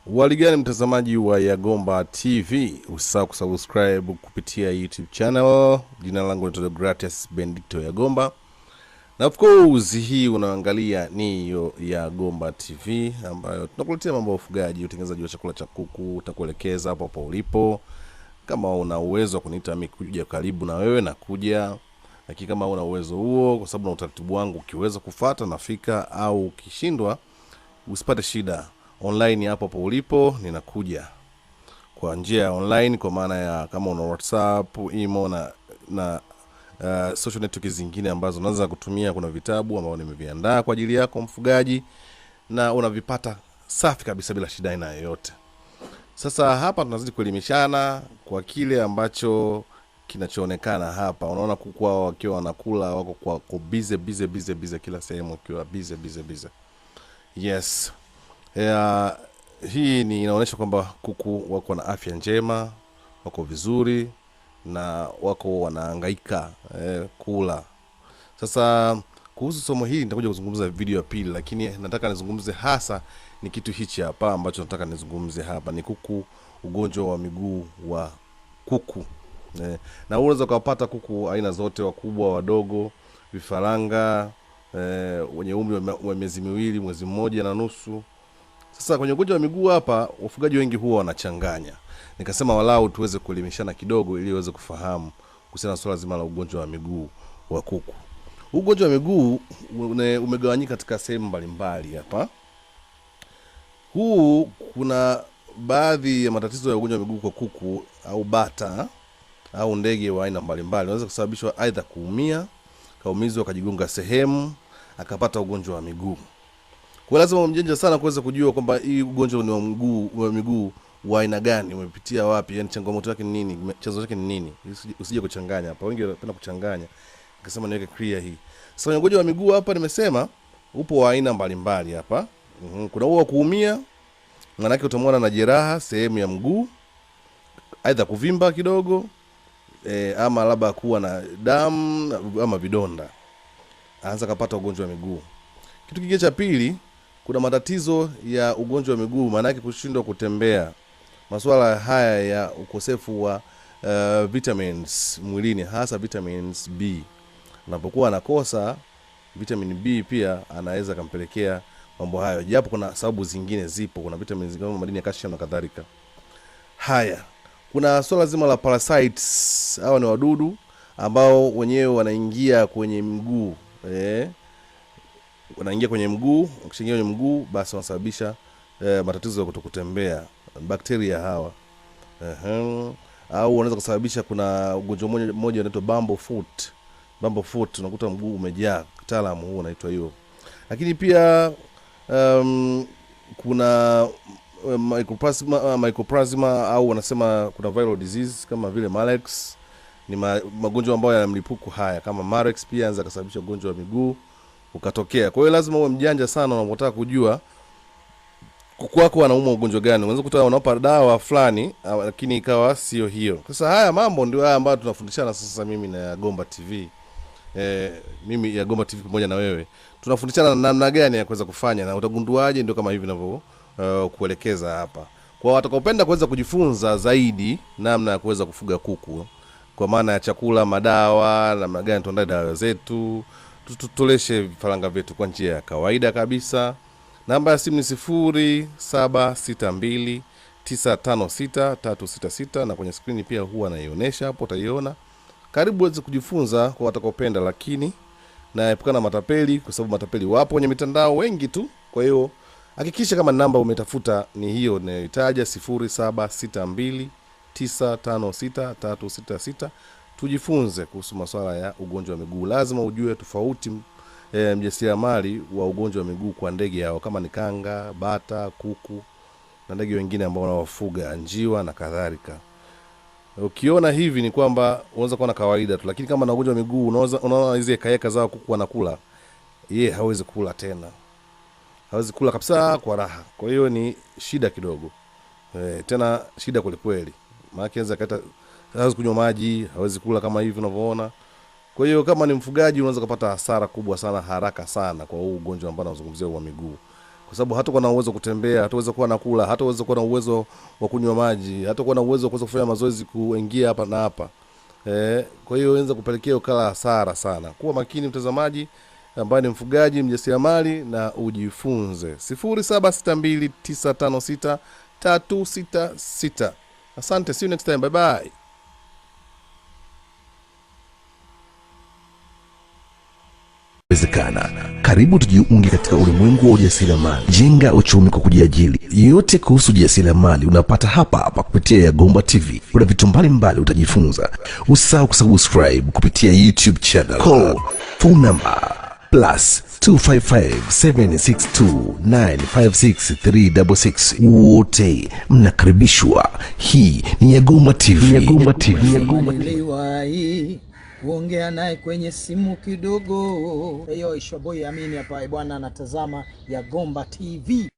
Waligani mtazamaji wa Yagomba TV, usisahau kusubscribe kupitia YouTube channel. Jina langu ni Gratis Benedicto Yagomba. Na of course hii unaangalia ni Yagomba TV ambayo tunakuletea mambo ya ufugaji, utengenezaji wa chakula cha kuku, utakuelekeza hapo hapo ulipo. Kama una uwezo wa kuniita mimi kuja karibu na wewe na kuja. Lakini kama una uwezo huo, kwa sababu na utaratibu wangu, ukiweza kufuata nafika, au ukishindwa usipate shida. Online hapo hapo ulipo ninakuja kwa njia ya online, kwa maana ya kama una WhatsApp, email na social network zingine ambazo unaweza kutumia. Kuna vitabu ambavyo nimeviandaa kwa ajili yako mfugaji, na unavipata safi kabisa bila shida aina yoyote. Sasa hapa tunazidi kuelimishana kwa kile ambacho kinachoonekana hapa. Unaona kuku wao wakiwa wanakula, wako kwa busy kila sehemu, wakiwa busy. Yes. Hii ni inaonyesha kwamba kuku wako na afya njema, wako vizuri na wako wanahangaika kula. Sasa kuhusu somo hili nitakuja kuzungumza video ya pili, lakini nataka nizungumze hasa ni kitu hichi hapa ambacho nataka nizungumze hapa, ni kuku, ugonjwa wa miguu wa kuku. Na unaweza kupata kuku aina zote, wakubwa, wadogo, vifaranga, wenye umri wa miezi miwili, mwezi mmoja na nusu. Sasa kwenye ugonjwa wa miguu hapa, wafugaji wengi huwa wanachanganya. Nikasema walau tuweze kuelimishana kidogo ili uweze kufahamu kuhusiana na swala zima la ugonjwa wa miguu wa kuku. Ugonjwa wa miguu umegawanyika katika sehemu mbalimbali hapa. Kuna baadhi ya matatizo ya ugonjwa wa miguu kwa kuku au bata au ndege wa aina mbalimbali. Unaweza kusababishwa aidha kuumia, kaumizwa, akajigonga sehemu, akapata ugonjwa wa miguu. Kwa lazima mjanja sana kuweza kujua kwamba hii ugonjwa ni wa miguu wa aina gani, umepitia wapi, yani changamoto yake ni nini, chanzo chake ni nini. Usije kuchanganya hapa. Wengi wanapenda kuchanganya. Nikasema niweke clear hii. Sasa ugonjwa wa miguu hapa nimesema upo wa aina mbalimbali hapa. Kuna huo wa kuumia, maana yake utamwona na jeraha sehemu ya mguu, aidha kuvimba kidogo, ama labda kuwa na damu ama vidonda. Anza kupata ugonjwa wa miguu. Kitu kingine cha pili, kuna matatizo ya ugonjwa wa miguu, maana yake kushindwa kutembea. Masuala haya ya ukosefu wa vitamins mwilini, hasa vitamins B. Unapokuwa anakosa vitamin B pia anaweza kampelekea mambo hayo. Japo kuna sababu zingine zipo, kuna vitamins kama madini ya calcium na kadhalika. Haya, kuna swala zima la parasites. Hao ni wadudu ambao wenyewe wanaingia kwenye mguu. Wanaingia kwenye mguu, ukishaingia kwenye mguu basi wanasababisha matatizo ya kutokutembea. Bakteria hawa. Au wanaweza kusababisha, kuna ugonjwa mmoja unaitwa bumble foot, unakuta mguu umejaa, kitaalamu huo unaitwa hiyo. Lakini pia kuna mycoplasma au wanasema kuna viral disease kama vile Marex. Ni magonjwa ambayo yana mlipuko haya. Kama Marex pia anaweza kusababisha ugonjwa wa miguu ukatokea. Kwa hiyo lazima uwe mjanja sana unapotaka kujua kuku wako anaumwa ugonjwa gani. Unaweza kutoa unapa dawa fulani lakini ikawa sio hiyo. Sasa haya mambo ndio haya ambayo tunafundishana sasa mimi na Yagomba TV. Mimi Yagomba TV pamoja na wewe. Tunafundishana namna gani ya kuweza kufanya, na utagunduaje ndio kama hivi ninavyo kuelekeza hapa. Kwa watakaopenda kuweza kujifunza zaidi namna ya kuweza kufuga kuku, kwa maana ya chakula, madawa, namna gani tuandae dawa zetu, tutoleshe vifaranga vyetu kwa njia ya kawaida kabisa. Namba ya simu ni 0762956366, na kwenye screen pia huwa naionyesha hapo, utaiona. Karibu uweze kujifunza kwa watakaopenda, lakini na epukana matapeli, kwa sababu matapeli wapo kwenye mitandao wengi tu. Kwa hiyo hakikisha kama namba umetafuta ni hiyo ninayotaja, 0762956366. Tujifunze kuhusu masuala ya ugonjwa wa miguu. Lazima ujue tofauti mjasiriamali wa ugonjwa wa miguu kwa ndege hao, kama ni kanga, bata, kuku na ndege wengine ambao wanawafuga, njiwa na kadhalika. Ukiona hivi ni kwamba unaweza kuona kawaida tu, lakini kama na ugonjwa wa miguu unaona hizo kaeka zao kuku wanakula, yeye hawezi kula tena. Hawezi kula kabisa kwa raha. Kwa hiyo ni shida kidogo. Tena shida kweli. Maana anaweza kata, hawezi kunywa maji, hawezi kula kama hivi unavyoona. Kwa hiyo kama ni mfugaji unaweza kupata hasara kubwa sana haraka sana kwa huu ugonjwa ambao nazungumzia wa miguu. kwa sababu hatakuwa na uwezo kutembea, hataweza kuwa nakula, hataweza kuwa na uwezo wa kunywa maji, hatakuwa na uwezo wa kuweza kufanya mazoezi kuingia hapa na hapa. Kwa hiyo inaweza kupelekea ukala hasara sana. Kuwa makini mtazamaji ambaye ni mfugaji, mjasiriamali, na ujifunze. 0762956366. Asante, see you next time, bye bye. Wezekana. Karibu tujiunge katika ulimwengu wa ujasiriamali. Jenga uchumi kwa kujiajiri. Yote kuhusu ujasiriamali unapata hapa kupitia Yagomba TV. Kuna vitu mbalimbali utajifunza. Usisahau kusubscribe kupitia YouTube channel. Call phone number +255-762-956-366. Wote mnakaribishwa. Hii ni Yagomba TV. Yagomba TV. Kuongea naye kwenye simu kidogo. Eyo Ishoboy Amini hapa bwana, anatazama Yagomba TV.